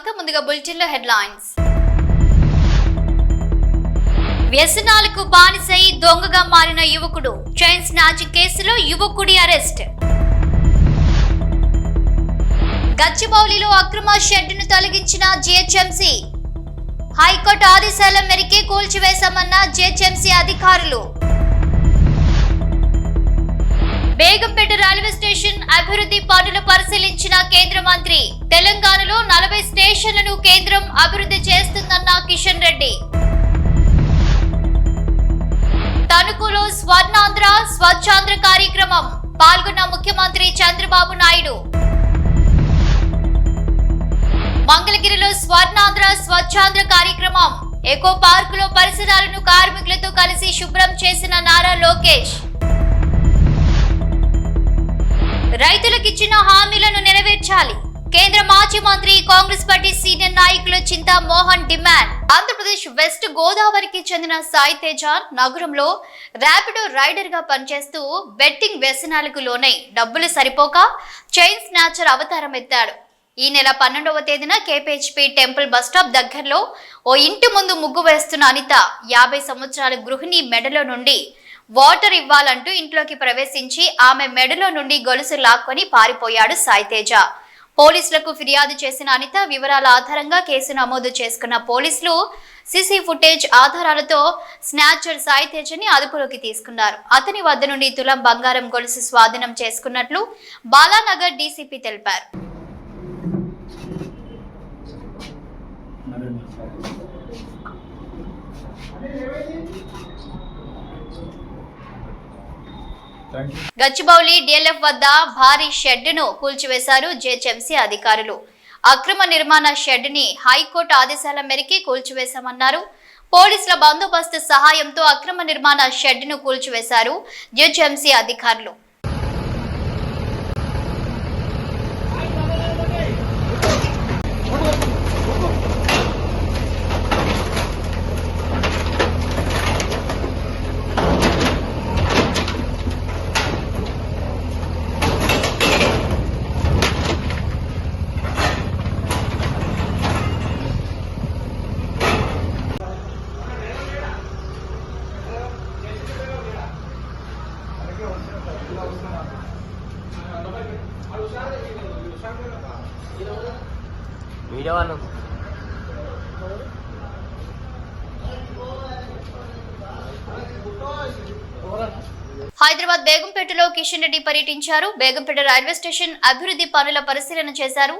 స్వాగతం. ముందుగా బులెటిన్ లో హెడ్లైన్స్. వ్యసనాలకు బానిసై దొంగగా మారిన యువకుడు, చైన్ స్నాచ్ కేసులో యువకుడి అరెస్ట్. గచ్చిబౌలిలో అక్రమ షెడ్డును తొలగించిన జిహెచ్ఎంసీ, హైకోర్టు ఆదేశాల మేరకే కూల్చివేశామన్న జిహెచ్ఎంసీ అధికారులు. బేగంపేట రైల్వే స్టేషన్ అభివృద్ధి పనులు పరిశీలించిన కేంద్ర మంత్రి, తెలంగాణలో 40 స్టేషన్లను కేంద్రం అభివృద్ధి చేస్తుందన్న కిషన్ రెడ్డి. తణుకులో స్వర్ణాంధ్ర స్వచ్ఛాంధ్ర కార్యక్రమం, పాల్గొన్న ముఖ్యమంత్రి చంద్రబాబు నాయుడు. మంగళగిరిలో స్వర్ణాంధ్ర స్వచ్ఛాంధ్ర కార్యక్రమం, ఎకో పార్కులో పరిసరాలను కార్మికులతో కలిసి శుభ్రం చేసిన నారా లోకేష్. రైతులకిచ్చిన హామీలను నెరవేర్చాలి, కేంద్ర మాజీ మంత్రి కాంగ్రెస్ పార్టీ సీనియర్ నాయకులు చింతా మోహన్ డిమాండ్. ఆంధ్రప్రదేశ్ వెస్ట్ గోదావరికి చెందిన సాయి తేజ నగరంలో ర్యాపిడో రైడర్ గా పనిచేస్తూ బెట్టింగ్ వ్యసనాలకు లోనై డబ్బులు సరిపోక చైన్ స్నాచర్ అవతారం ఎత్తాడు. ఈ నెల 12వ తేదీన కేపీహెచ్పీ టెంపుల్ బస్టాప్ దగ్గరలో ఓ ఇంటి ముందు ముగ్గు వేస్తున్న అనిత 50 సంవత్సరాల గృహిణి మెడలో నుండి వాటర్ ఇవ్వాలంటూ ఇంట్లోకి ప్రవేశించి ఆమె మెడలో నుండి గొలుసు లాక్కొని పారిపోయాడు సాయి తేజ. పోలీసులకు ఫిర్యాదు చేసిన అనిత వివరాల ఆధారంగా కేసు నమోదు చేసుకున్న పోలీసులు సీసీ ఫుటేజ్ ఆధారాలతో స్నాచర్ సాయి తేజని అదుపులోకి తీసుకున్నారు. అతని వద్ద నుండి తులం బంగారం గొలుసు స్వాధీనం చేసుకున్నట్లు బాలానగర్ డీసీపీ తెలిపారు. గచ్చిబౌలి డిఎల్ఎఫ్ వద్ద భారీ షెడ్డును కూల్చివేశారు జిహెచ్ఎంసీ అధికారులు. అక్రమ నిర్మాణ షెడ్డుని హైకోర్టు ఆదేశాల మేరకే కూల్చివేశామన్నారు. పోలీసుల బందోబస్తు సహాయంతో అక్రమ నిర్మాణ షెడ్డును కూల్చివేశారు జిహెచ్ఎంసీ అధికారులు. హైదరాబాద్ బేగంపేటలో కిషన్ రెడ్డి పర్యటించారు. బేగంపేట రైల్వే స్టేషన్ అభివృద్ధి పనుల పరిశీలన చేశారు.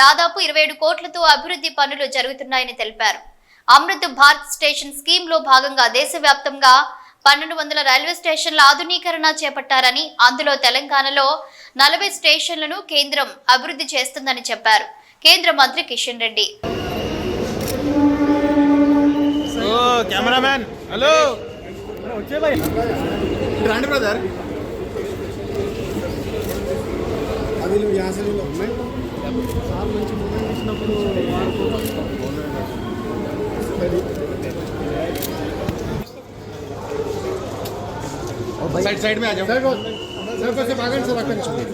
దాదాపు 27 కోట్లతో అభివృద్ధి పనులు జరుగుతున్నాయని తెలిపారు. అమృత్ భారత్ స్టేషన్ స్కీమ్ లో భాగంగా దేశవ్యాప్తంగా 1200 రైల్వే స్టేషన్ల ఆధునీకరణ చేపట్టారని, అందులో తెలంగాణలో 40 స్టేషన్లను కేంద్రం అభివృద్ధి చేస్తుందని చెప్పారు కేంద్ర మంత్రి కిషన్ రెడ్డి. साइड में आ जाओ सर से भागन से रखना चाहिए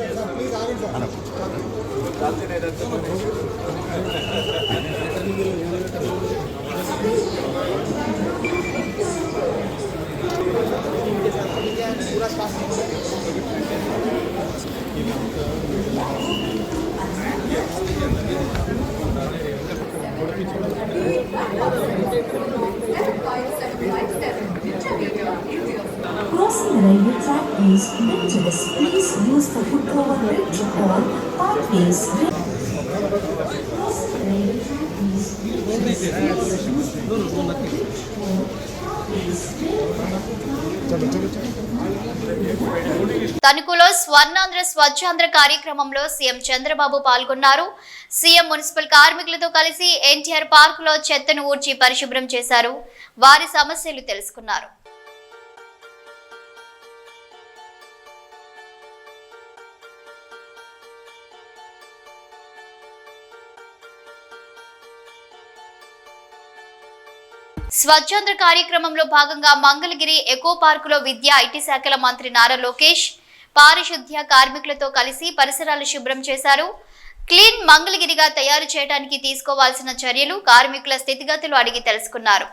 Crossing the railway track is dangerous. Please use the footgover bridge or pathways. Crossing the railway track is dangerous. Please use the footgover bridge or pathways. తణుకులో స్వర్ణాంధ్ర స్వచ్ఛాంధ్ర కార్యక్రమంలో సీఎం చంద్రబాబు పాల్గొన్నారు. సీఎం మున్సిపల్ కార్మికులతో కలిసి ఎన్టీఆర్ పార్కులో చెత్తను ఊడ్చి పరిశుభ్రం చేశారు. వారి సమస్యలు తెలుసుకున్నారు. స్వచ్ఛాంధ్ర కార్యక్రమంలో భాగంగా మంగళగిరి ఎకో పార్కులో విద్యా ఐటీ శాఖల మంత్రి నారా లోకేష్ పారిశుద్ధ్య కార్మికులతో కలిసి పరిసరాలు శుభ్రం చేశారు. క్లీన్ మంగళగిరిగా తయారు చేయడానికి తీసుకోవాల్సిన చర్యలు, కార్మికుల స్థితిగతులు అడిగి తెలుసుకున్నారు.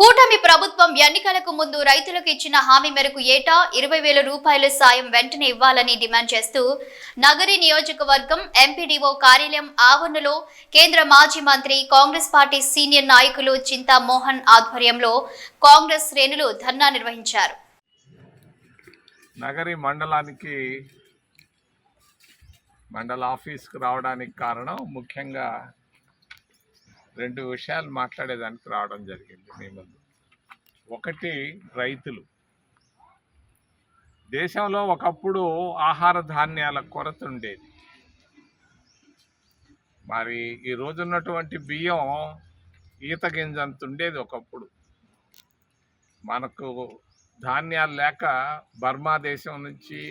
కూటమి ప్రభుత్వం ఎన్నికలకు ముందు రైతులకు ఇచ్చిన హామీ మేరకు ఏటా 20,000 రూపాయల సాయం వెంటనే ఇవ్వాలని డిమాండ్ చేస్తూ నగరి నియోజకవర్గం ఎంపీడీఓ కార్యాలయం ఆవరణలో కేంద్ర మాజీ మంత్రి, కాంగ్రెస్ పార్టీ సీనియర్ నాయకులు చింతా మోహన్ ఆధ్వర్యంలో కాంగ్రెస్ శ్రేణులు ధర్నా నిర్వహించారు. నగరి మండలానికి మండల ఆఫీస్కి రావడానికి కారణం ముఖ్యంగా 2 విషయాలు మాట్లాడేదానికి రావడం జరిగింది మీ ముందు. ఒకటి, రైతులు. దేశంలో ఒకప్పుడు ఆహార ధాన్యాల కొరత ఉండేది. మరి ఈ రోజున్నటువంటి బియ్యం ఈత గింజంత ఉండేది ఒకప్పుడు. మనకు ధాన్యాలు లేక బర్మా దేశం నుంచి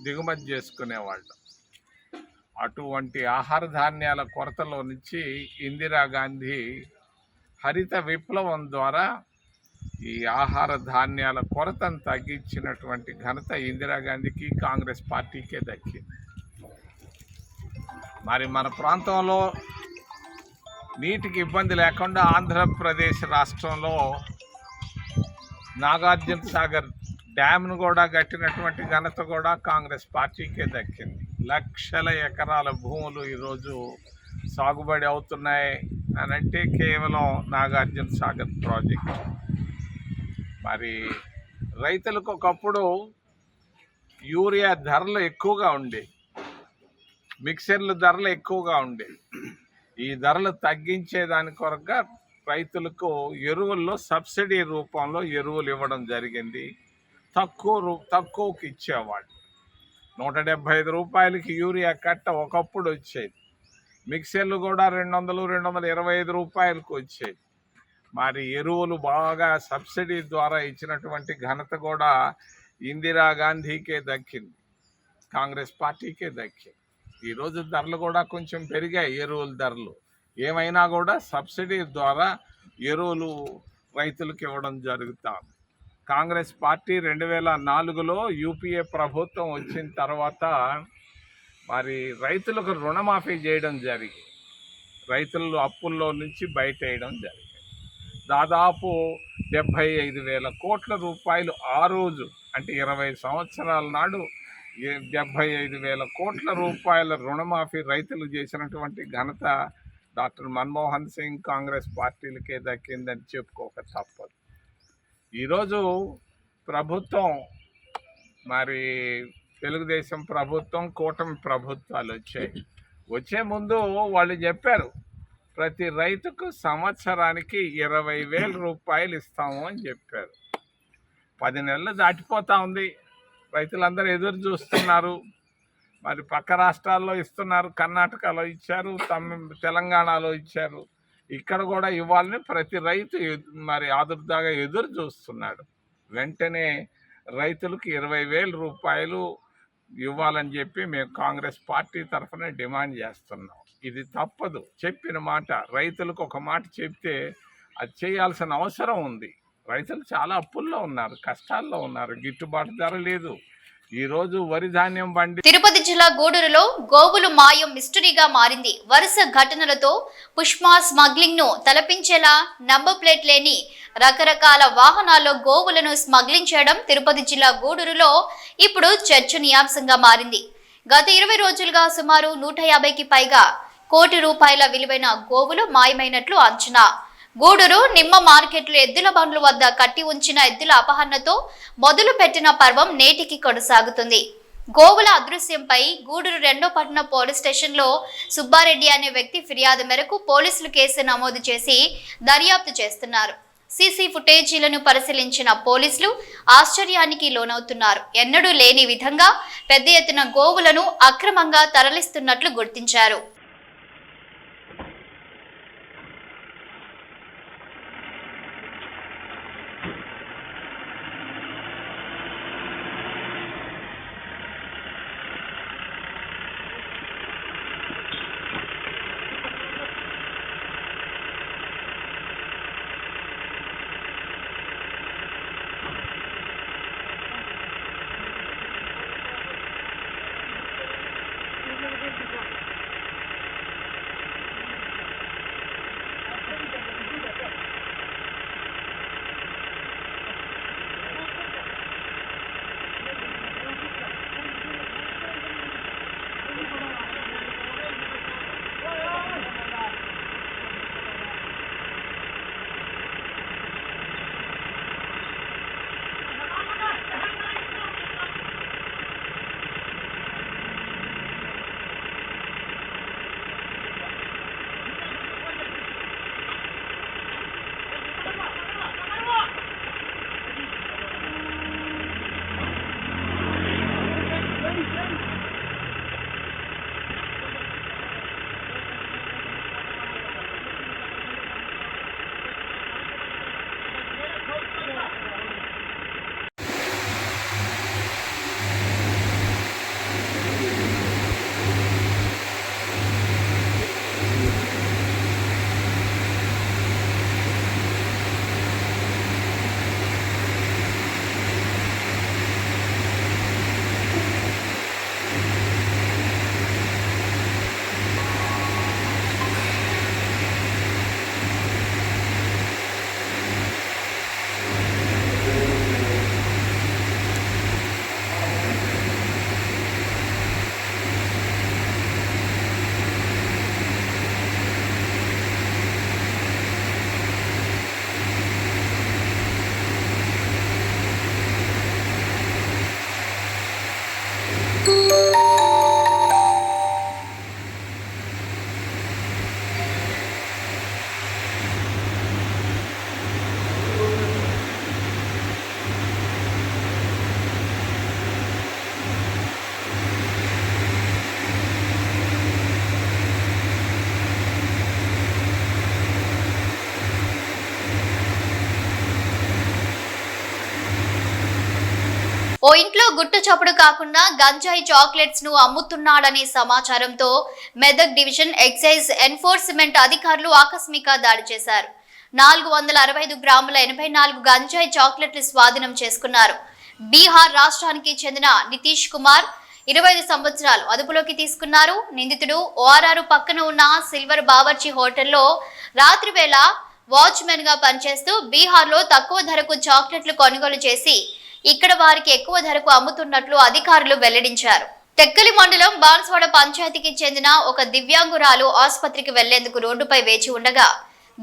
దిగుమతి చేసుకునేవాళ్ళం. అటువంటి ఆహార ధాన్యాల కొరతలో నుంచి ఇందిరాగాంధీ హరిత విప్లవం ద్వారా ఈ ఆహార ధాన్యాల కొరతను తగ్గించినటువంటి ఘనత ఇందిరాగాంధీకి, కాంగ్రెస్ పార్టీకే దక్కింది. మరి మన ప్రాంతంలో నీటికి ఇబ్బంది లేకుండా ఆంధ్రప్రదేశ్ రాష్ట్రంలో నాగార్జున సాగర్ డ్యామ్ను కూడా కట్టినటువంటి ఘనత కూడా కాంగ్రెస్ పార్టీకే దక్కింది. లక్షల ఎకరాల భూములు ఈరోజు సాగుబడి అవుతున్నాయి అని అంటే కేవలం నాగార్జున సాగర్ ప్రాజెక్ట్. మరి రైతులకు ఒకప్పుడు యూరియా ధరలు ఎక్కువగా ఉండేవి, మిక్సర్ల ధరలు ఎక్కువగా ఉండేవి. ఈ ధరలు తగ్గించేదాని కొరగా రైతులకు ఎరువుల్లో సబ్సిడీ రూపంలో ఎరువులు ఇవ్వడం జరిగింది. తక్కువకి ఇచ్చేవాళ్ళు. 175 రూపాయలకి యూరియా కట్ట ఒకప్పుడు వచ్చేది. మిక్సర్లు కూడా 200-225 రూపాయలకు వచ్చేది. మరి ఎరువులు బాగా సబ్సిడీ ద్వారా ఇచ్చినటువంటి ఘనత కూడా ఇందిరాగాంధీకే దక్కింది, కాంగ్రెస్ పార్టీకే దక్కింది. ఈరోజు ధరలు కూడా కొంచెం పెరిగాయి. ఎరువుల ధరలు ఏమైనా కూడా సబ్సిడీ ద్వారా ఎరువులు రైతులకు ఇవ్వడం జరుగుతుంది. కాంగ్రెస్ పార్టీ 2004లో యూపీఏ ప్రభుత్వం వచ్చిన తర్వాత మరి రైతులకు రుణమాఫీ చేయడం జరిగింది. రైతులు అప్పుల్లో నుంచి బయటేయడం జరిగింది. దాదాపు 75,000 కోట్ల రూపాయలు ఆ రోజు, అంటే 20 సంవత్సరాల నాడు 75,000 కోట్ల రూపాయల రుణమాఫీ రైతులు చేసినటువంటి ఘనత డాక్టర్ మన్మోహన్ సింగ్, కాంగ్రెస్ పార్టీలకే దక్కిందని చెప్పుకోక తప్పదు. ఈరోజు ప్రభుత్వం, మరి తెలుగుదేశం ప్రభుత్వం, కూటమి ప్రభుత్వాలు వచ్చే ముందు వాళ్ళు చెప్పారు ప్రతి రైతుకు సంవత్సరానికి 20,000 రూపాయలు ఇస్తాము అని చెప్పారు. 10 నెలలు దాటిపోతా ఉంది. రైతులందరూ ఎదురు చూస్తున్నారు. మరి పక్క రాష్ట్రాల్లో ఇస్తున్నారు, కర్ణాటకలో ఇచ్చారు, తెలంగాణలో ఇచ్చారు. ఇక్కడ కూడా ఇవ్వాలని ప్రతి రైతు మరి ఆదుర్దాగా ఎదురు చూస్తున్నాడు. వెంటనే రైతులకు 20,000 రూపాయలు ఇవ్వాలని చెప్పి మేము కాంగ్రెస్ పార్టీ తరఫున డిమాండ్ చేస్తున్నాం. ఇది తప్పదు. చెప్పిన మాట, రైతులకు ఒక మాట చెప్తే అది చేయాల్సిన అవసరం ఉంది. రైతులు చాలా అప్పుల్లో ఉన్నారు, కష్టాల్లో ఉన్నారు, గిట్టుబాటు ధర లేదు. ఈరోజు వరి ధాన్యం బండి. తిరుపతి జిల్లా గూడూరులో గోవులు మాయం మిస్టరీగా మారింది. వరుస ఘటనలతో పుష్ప స్మగ్లింగ్ ను తలపించేలా నంబర్ ప్లేట్ లేని రకరకాల వాహనాల్లో గోవులను స్మగ్లింగ్ చేయడం తిరుపతి జిల్లా గూడూరులో ఇప్పుడు చర్చనీయాంశంగా మారింది. గత 20 రోజులుగా సుమారు 150కి పైగా కోటి రూపాయల విలువైన గోవులు మాయమైనట్లు అంచనా. గూడూరు నిమ్మ మార్కెట్లో ఎద్దుల బండ్ల వద్ద కట్టి ఉంచిన ఎద్దుల అపహరణతో మొదలు పెట్టిన పర్వం నేటికి కొనసాగుతుంది. గోవుల అదృశ్యంపై గూడూరు 2వ పట్టణ పోలీస్ స్టేషన్లో సుబ్బారెడ్డి అనే వ్యక్తి ఫిర్యాదు మేరకు పోలీసులు కేసు నమోదు చేసి దర్యాప్తు చేస్తున్నారు. సీసీ ఫుటేజీలను పరిశీలించిన పోలీసులు ఆశ్చర్యానికి లోనవుతున్నారు. ఎన్నడూ లేని విధంగా పెద్ద ఎత్తున గోవులను అక్రమంగా తరలిస్తున్నట్లు గుర్తించారు. ఓ ఇంట్లో గుట్టు చప్పుడు కాకుండా గంజాయి చాక్లెట్స్ ను అమ్ముతున్నాడనే సమాచారంతో మెదక్ డివిజన్ ఎక్సైజ్ ఎన్ఫోర్స్మెంట్ అధికారులు ఆకస్మిక దాడి చేశారు. 465 గ్రాముల 84 గంజాయి చాక్లెట్లు స్వాధీనం చేసుకున్నారు. బీహార్ రాష్ట్రానికి చెందిన నితీష్ కుమార్ 25 సంవత్సరాలు అదుపులోకి తీసుకున్నారు. నిందితుడు ఓఆర్ఆర్ పక్కన ఉన్న సిల్వర్ బావర్చి హోటల్లో రాత్రి వేళ వాచ్మెన్ గా పనిచేస్తూ బీహార్లో తక్కువ ధరకు చాక్లెట్లు కొనుగోలు చేసి ఇక్కడ వారికి ఎక్కువ ధరకు అమ్ముతున్నట్లు అధికారులు వెల్లడించారు. టెక్కలి మండలం బాన్స్వాడ పంచాయతీకి చెందిన ఒక దివ్యాంగురాలు ఆసుపత్రికి వెళ్లేందుకు రోడ్డుపై వేచి ఉండగా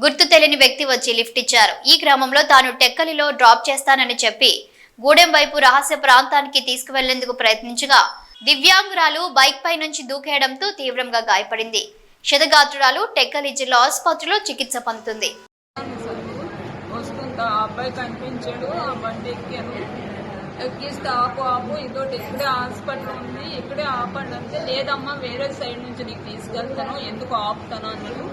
గుర్తు తెలియని వ్యక్తి వచ్చి లిఫ్ట్ ఇచ్చారు. ఈ క్రమంలో తాను టెక్కలిలో డ్రాప్ చేస్తానని చెప్పి గూడెం వైపు రహస్య ప్రాంతానికి తీసుకువెళ్లేందుకు ప్రయత్నించగా దివ్యాంగురాలు బైక్ పై నుంచి దూకేయడంతో తీవ్రంగా గాయపడింది. క్షతగాత్రురాలు టెక్కలి జిల్లా ఆసుపత్రిలో చికిత్స పొందుతుంది. అబ్బాయి కనిపించాడు, ఆ బండి ఎక్కిస్తే ఆపు ఇదోటి ఇక్కడే హాస్పిటల్ ఉంది, ఇక్కడే ఆపండి అంటే లేదమ్మా వేరే సైడ్ నుంచి నీకు తీసుకెళ్తాను, ఎందుకు ఆపుతాను అన్నాడు.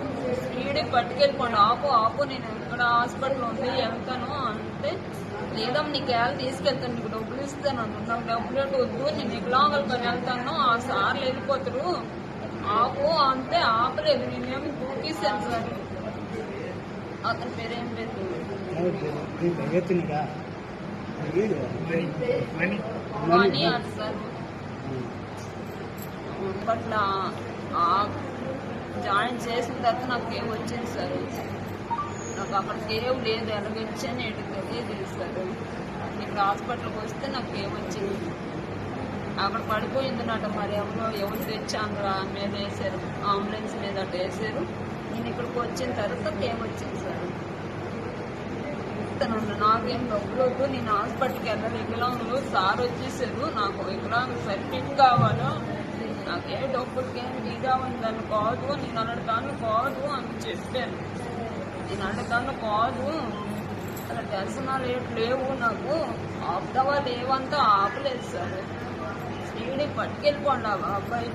స్పీడ్కి పట్టుకెళ్ళిపోండి, ఆపు నేను ఇక్కడ హాస్పిటల్ ఉంది వెళ్తాను అంటే లేదమ్మా నీకు ఎలా తీసుకెళ్తాను, నీకు డబ్బులు ఇస్తాను అన్నాడు. నాకు డబ్బులు వద్దు, నేను వికలాంగులతో వెళ్తాను, ఆ సార్లు వెళ్ళిపోతారు, ఆపు అంటే ఆపలేదు. నేనేమి దూకిస్తాను సార్. అతని పేరేం లేదు మనీ అది సార్. అప్పట్లో జాయిన్ చేసిన తర్వాత నాకు ఏం వచ్చింది సార్, నాకు అక్కడికి ఏం లేదు, ఎలాగొచ్చాను ఏంటి తెలియదు సార్. ఇక్కడ హాస్పిటల్కి వస్తే నాకు ఏమొచ్చింది అక్కడ పడిపోయిందన్నట. మరి ఎవరు తెచ్చాను మీద వేసారు, అంబులెన్స్ మీద అట్లా వేసారు. నేను ఇక్కడికి వచ్చిన తర్వాత ఏమొచ్చింది సార్, ఇస్తానండి నాకేం డబ్బులు వద్దు, నేను హాస్పిటల్కి వెళ్ళాలి, వికలాంగులు సార్ వచ్చేసారు, నాకు వికలాంగ సర్టిఫికేట్ కావాలా, నాకే డబ్బులకి ఏం కావాలి, దాన్ని కాదు, నేను అన్నదాన్ని కాదు అని చెప్పాను. నేను అన్నదాన్ని కాదు, అలా దర్శనాలు లేవు, నాకు ఆపుతావా లేవంతా ఆపలేదు సార్. స్పీడ్ పట్టుకెళ్ళిపోండి ఆ అబ్బాయి.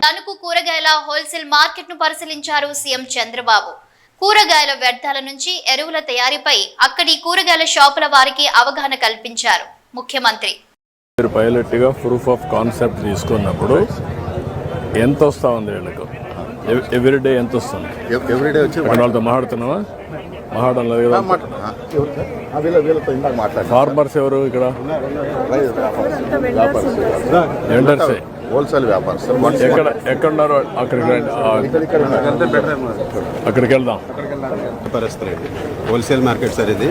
తణుకు కూరగాయల హోల్సేల్ మార్కెట్ ను పరిశీలించారు సీఎం చంద్రబాబు. కూరగాయల వ్యర్థాల నుంచి ఎరువుల తయారీపై అక్కడి కూరగాయల షాపుల వారికి అవగాహన కల్పించారు ముఖ్యమంత్రి. మీరు పైలట్ గా ప్రూఫ్ ఆఫ్ కాన్సెప్ట్ తీసుకున్నప్పుడు ఎంత వస్తా ఉంది వీళ్ళకు, ఎవ్రీడే ఎంత వస్తుంది? ఎవ్రీడే వచ్చి వాళ్ళతో మాట్లాడుతున్నావా? మాట్లాడడం లేదు కదా. ఫార్మర్స్ ఎవరు ఇక్కడ? వెండర్సే, హోల్సేల్ వ్యాపారం సార్. ఎక్కడున్నారు? అక్కడికి వెళ్దాం. హోల్సేల్ మార్కెట్ సార్ ఇది.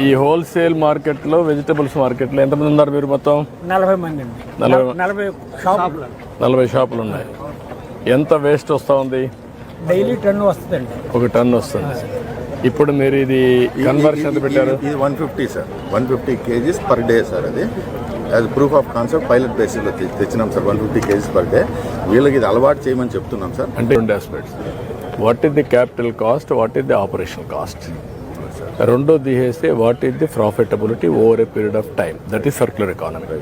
ఈ హోల్సేల్ మార్కెట్ లో, వెజిటబుల్స్ మార్కెట్ లో ఎంతమంది ఉన్నారు మీరు? మొత్తం 40 మంది అండి. 40 షాపులు ఉన్నాయి. ఎంత వేస్ట్ వస్తా ఉంది? డైలీ టన్ను వస్తుందండి. 1 టన్ను వస్తుంది. ఇప్పుడు మీరు ఇది కన్వర్షన్ ఎంత పెట్టారు? ఇది 150 sir, 150 kgs per day sir. అది as proof of concept pilot బేసిస్లో తెచ్చినాం సార్. 150 kgs per day. వీళ్ళకి ఇది అలవాటు చేయమని చెప్తున్నాం సార్. అంటే 2 aspects, what is the capital cost, what is the operation cost, రెండో తీసేస్తే what is the profitability over a period of time. That is circular economy.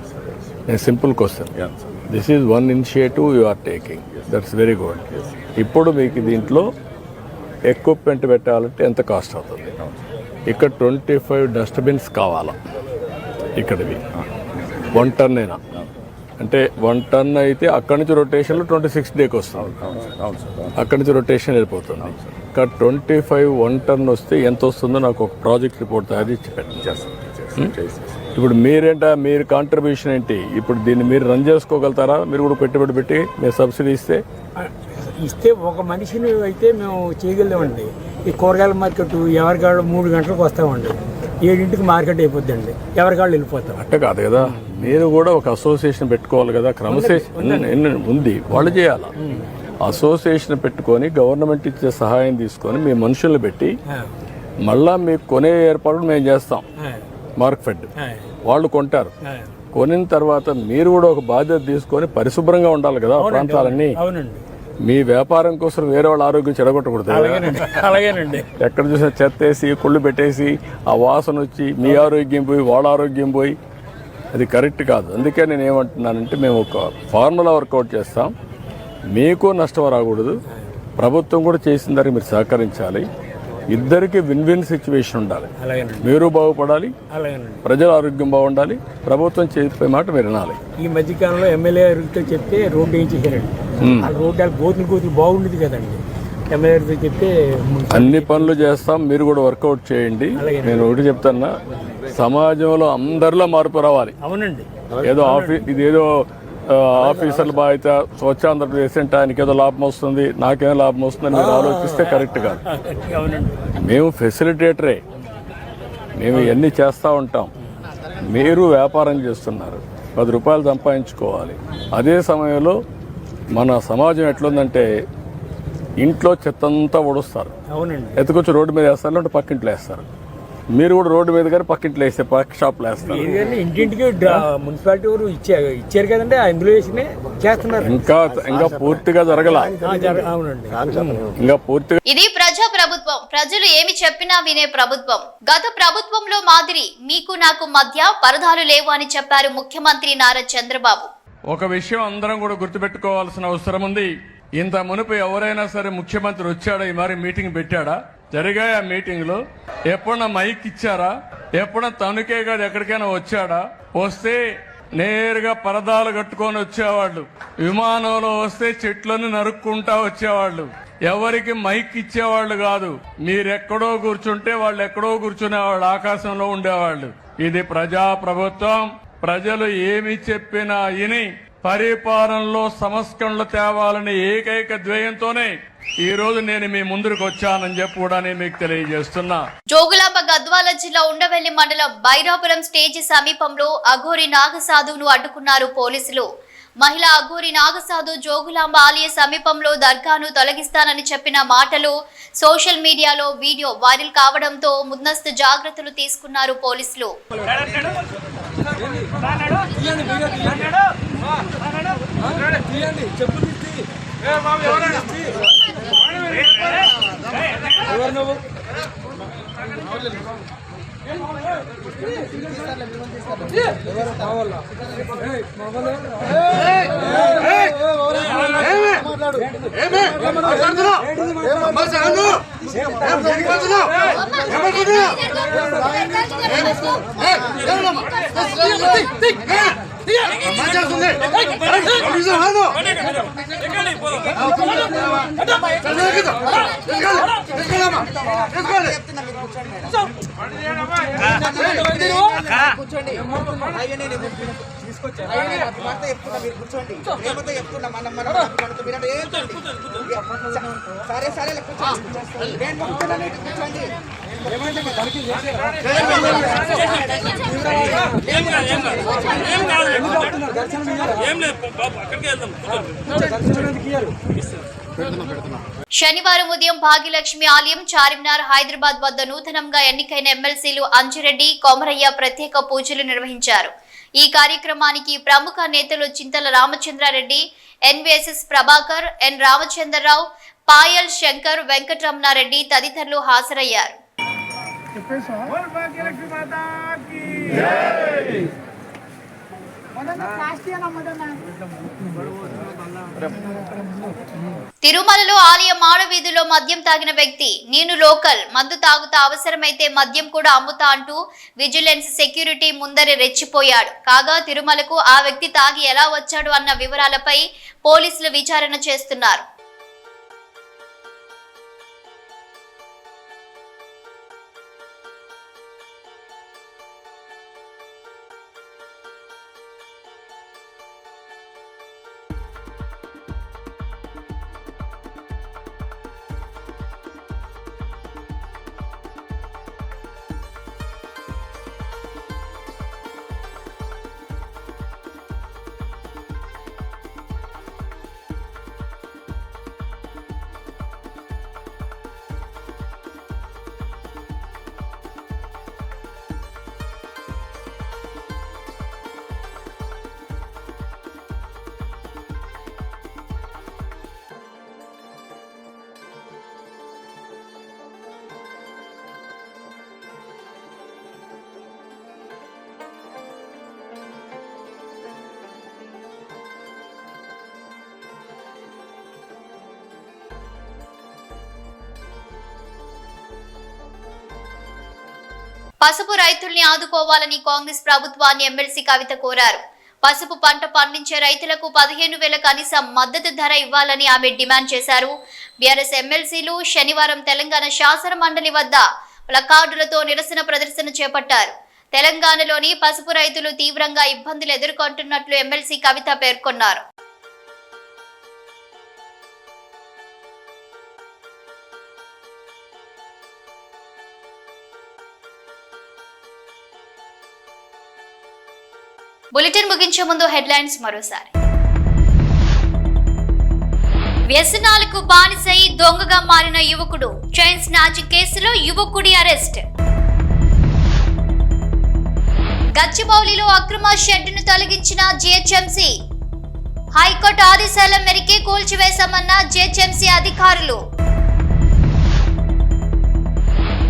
Simple question. This is one initiative you are taking, that's very good. ఇప్పుడు మీకు దీంట్లో equipment పెట్టాలంటే ఎంత cost అవుతుంది? ఇక్కడ 25 dustbins కావాలా ఇక్కడివి? 1 టన్నేనా? అంటే 1 టన్ అయితే అక్కడి నుంచి రొటేషన్లో 26 డేకి వస్తుంది. అక్కడి నుంచి రొటేషన్ వెళ్ళిపోతుంది. ఇక్కడ 25 1 టన్ వస్తే ఎంత వస్తుందో నాకు ఒక ప్రాజెక్ట్ రిపోర్ట్ తయారు చేసి పెట్టండి. ఇప్పుడు మీరు కాంట్రిబ్యూషన్ ఏంటి? ఇప్పుడు దీన్ని మీరు రన్ చేసుకోగలుగుతారా? మీరు కూడా పెట్టుబడి పెట్టి మీరు సబ్సిడీ ఇస్తే ఒక మనిషిని అయితే మేము చేయగలమండి. ఈ కూరగాయల మార్కెట్ ఎవరికాళ్ళు 3 గంటలకు వస్తామండి, 7 మార్కెట్ అయిపోద్దండి, ఎవరికాళ్ళు వెళ్ళిపోతాం. అట్ట కాదు కదా, మీరు కూడా ఒక అసోసియేషన్ పెట్టుకోవాలి కదా. క్రమశిక్షణ ఉంది, వాళ్ళు చేయాలి. అసోసియేషన్ పెట్టుకొని గవర్నమెంట్ ఇచ్చే సహాయం తీసుకొని మీ మనుషులను పెట్టి మళ్ళా మీకు కొనే ఏర్పాట్లు మేము చేస్తాం. మార్కెట్ వాళ్ళు కొంటారు. కొనిన తర్వాత మీరు కూడా ఒక బాధ్యత తీసుకొని పరిశుభ్రంగా ఉండాలి కదా ప్రాంతాలన్నీ. మీ వ్యాపారం కోసం వేరే వాళ్ళ ఆరోగ్యం చెడగొట్టకూడదు. అలాగేనండి. ఎక్కడ చూసినా చెత్త వేసి కుళ్ళు పెట్టేసి ఆ వాసన వచ్చి మీ ఆరోగ్యం పోయి వాళ్ళ ఆరోగ్యం పోయి అది కరెక్ట్ కాదు. అందుకే నేను ఏమంటున్నానంటే మేము ఒక ఫార్ములా వర్కౌట్ చేస్తాం. మీకు నష్టం రాకూడదు, ప్రభుత్వం కూడా చేసిన దానికి మీరు సహకరించాలి. ఇద్దరికి విన్ విన్ సిచ్యువేషన్ ఉండాలి. మీరు బాగుపడాలి, ప్రజల ఆరోగ్యం బాగుండాలి, ప్రభుత్వం చెప్పే మాట మీరు వినాలి. ఈ మధ్యకాలంలో ఎమ్మెల్యే గారితో చెప్తే రోడ్డు ఏం చేశారండి. ఆ రోడ్డు గోతులు బాగుండేది కదండి. ఎమ్మెల్యే గారితో చెప్తే అన్ని పనులు చేస్తాం, మీరు కూడా వర్కౌట్ చేయండి. నేను ఒకటి చెప్తాన్నా, సమాజంలో అందరిలో మార్పు రావాలి. అవునండి. ఏదో ఇదేదో ఆఫీసర్ల బాధ్యత, స్వచ్ఛాంధ్రప్రదేశ్ అంటే ఆయనకి ఏదో లాభం వస్తుంది, నాకేం లాభం వస్తుందని మీరు ఆలోచిస్తే కరెక్ట్ కాదు. మేము ఫెసిలిటేటరే, మేము ఇవన్నీ చేస్తూ ఉంటాం. మీరు వ్యాపారం చేస్తున్నారు, 10 రూపాయలు సంపాదించుకోవాలి. అదే సమయంలో మన సమాజం ఎట్లుందంటే ఇంట్లో చెత్తంతా ఒడుస్తారు, ఎత్తుకొచ్చి రోడ్డు మీద వేస్తారు, లేదంటే పక్కింట్లో వేస్తారు. మీరు కూడా రోడ్డు మీద కానీ పక్కింట్లో వేస్తే పక్క షాప్లో వేస్తారు. ఇంటింటికి మున్సిపాలిటీ వారు ఇచ్చారు కదండి, అందులో వేసి చేస్తున్నారు. ఇంకా పూర్తిగా జరగల. ఇంకా పూర్తిగా. ఇది ప్రజా ప్రభుత్వం, ప్రజలు ఏమి చెప్పినా వినే ప్రభుత్వం. గత ప్రభుత్వంలో మాదిరి మీకు నాకు మధ్య పరదాలు లేవు అని చెప్పారు ముఖ్యమంత్రి నారా చంద్రబాబు. ఒక విషయం అందరం కూడా గుర్తుపెట్టుకోవాల్సిన అవసరం ఉంది. ఇంత మునుపు ఎవరైనా సరే ముఖ్యమంత్రి వచ్చాడా, ఈ మరి మీటింగ్ పెట్టాడా? జరిగాయి ఆ మీటింగ్ లో? ఎప్పుడన్నా మైక్ ఇచ్చారా? ఎప్పుడన్నా తణుకే గారు ఎక్కడికైనా వచ్చాడా? వస్తే నేరుగా పరదాలు కట్టుకొని వచ్చేవాళ్ళు. విమానంలో వస్తే చెట్లను నరుక్కుంటా వచ్చేవాళ్ళు. ఎవరికి మైక్ ఇచ్చేవాళ్ళు కాదు. మీరెక్కడో కూర్చుంటే వాళ్ళు ఎక్కడో కూర్చునేవాళ్ళు, ఆకాశంలో ఉండేవాళ్ళు. ఇది ప్రజా ప్రభుత్వం. ప్రజలు ఏమి చెప్పినా విని పరిపాలనలో సంస్కరణలు తేవాలని ఏకైక ధ్యేయంతోనే ఈ రోజు నేను మీ ముందుకు వచ్చానని చెప్పి కూడా నేను మీకు తెలియజేస్తున్నా. జోగులాంబ గద్వాల జిల్లా ఉండవెల్లి మండలం బైరాపురం స్టేజి సమీపంలో అఘోరి నాగసాధువును అడ్డుకున్నారు పోలీసులు. మహిళ అఘోరి నాగసాధు జోగులాంబ ఆలయ సమీపంలో దర్గాను తొలగిస్తానని చెప్పిన మాటలు సోషల్ మీడియాలో వీడియో వైరల్ కావడంతో ముందస్తు జాగ్రత్తలు తీసుకున్నారు పోలీసులు. శనివారం ఉదయం భాగ్యలక్ష్మి ఆలయం చార్మినార్ హైదరాబాద్ వద్ద నూతనంగా ఎన్నికైన ఎమ్మెల్సీలు అంజిరెడ్డి, కొమరయ్య ప్రత్యేక పూజలు నిర్వహించారు. ఈ కార్యక్రమానికి ప్రముఖ నేతలు చింతల రామచంద్రారెడ్డి, ఎన్వీఎస్ఎస్ ప్రభాకర్, ఎన్ రామచంద్రరావు, పాయల్ శంకర్, వెంకటరమణారెడ్డి తదితరులు హాజరయ్యారు. తిరుమలలో ఆలయ మాడవీధిలో మద్యం తాగిన వ్యక్తి, నేను లోకల్, మందు తాగుతా, అవసరమైతే మద్యం కూడా అమ్ముతా అంటూ విజిలెన్స్ సెక్యూరిటీ ముందరే రెచ్చిపోయాడు. కాగా తిరుమలకు ఆ వ్యక్తి తాగి ఎలా వచ్చాడు అన్న వివరాలపై పోలీసులు విచారణ చేస్తున్నారు. పసుపు రైతుల్ని ఆదుకోవాలని కాంగ్రెస్ ప్రభుత్వాన్ని ఎమ్మెల్సీ కవిత కోరారు. పసుపు పంట పండించే రైతులకు 15,000 కనీస మద్దతు ధర ఇవ్వాలని ఆమె డిమాండ్ చేశారు. బీఆర్ఎస్ ఎమ్మెల్సీలు శనివారం తెలంగాణ శాసన మండలి వద్ద ప్లకార్డులతో నిరసన ప్రదర్శన చేపట్టారు. తెలంగాణలోని పసుపు రైతులు తీవ్రంగా ఇబ్బందులు ఎదుర్కొంటున్నట్లు ఎమ్మెల్సీ కవిత పేర్కొన్నారు. బులెటిన్ ముగించే ముందు హెడ్లైన్స్ మరోసారి. వ్యసనాలకు బానిసై దొంగగా మారిన యువకుడు, చైన్ స్నాచింగ్ కేసులో యువకుడి అరెస్ట్. గచ్చిబౌలిలో అక్రమ షెడ్డును తొలగించిన జీహెచ్ఎంసీ, హైకోర్టు ఆదేశాల మేరకే కూల్చివేశామన్న జీహెచ్ఎంసీ అధికారులు.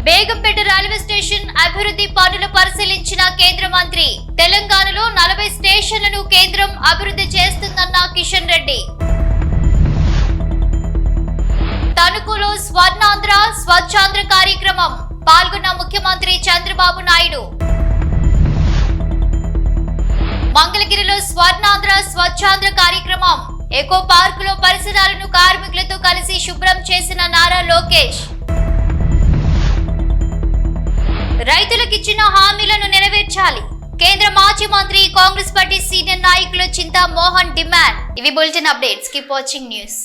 బేగంపేట రైల్వే స్టేషన్ అభివృద్ధి పనులు పరిశీలించిన కేంద్ర మంత్రి, తెలంగాణలో 40 స్టేషన్లను కేంద్రం అభివృద్ధి చేస్తుందన్న కిషన్ రెడ్డి. తణుకులో స్వర్ణాంధ్ర స్వచ్ఛాంధ్ర కార్యక్రమం, పాల్గొన్న ముఖ్యమంత్రి చంద్రబాబు నాయుడు. మంగళగిరిలో స్వర్ణాంధ్ర స్వచ్ఛాంధ్ర కార్యక్రమం, ఎకో పార్కులో పరిసరాలను కార్మికులతో కలిసి శుభ్రం చేసిన నారా లోకేష్. రైతులకిచ్చిన హామీలను నెరవేర్చాలి, కేంద్ర మాజీ మంత్రి కాంగ్రెస్ పార్టీ సీనియర్ నాయకులు చింతా మోహన్ డిమాండ్. ఇవి bulletin updates. Keep watching news.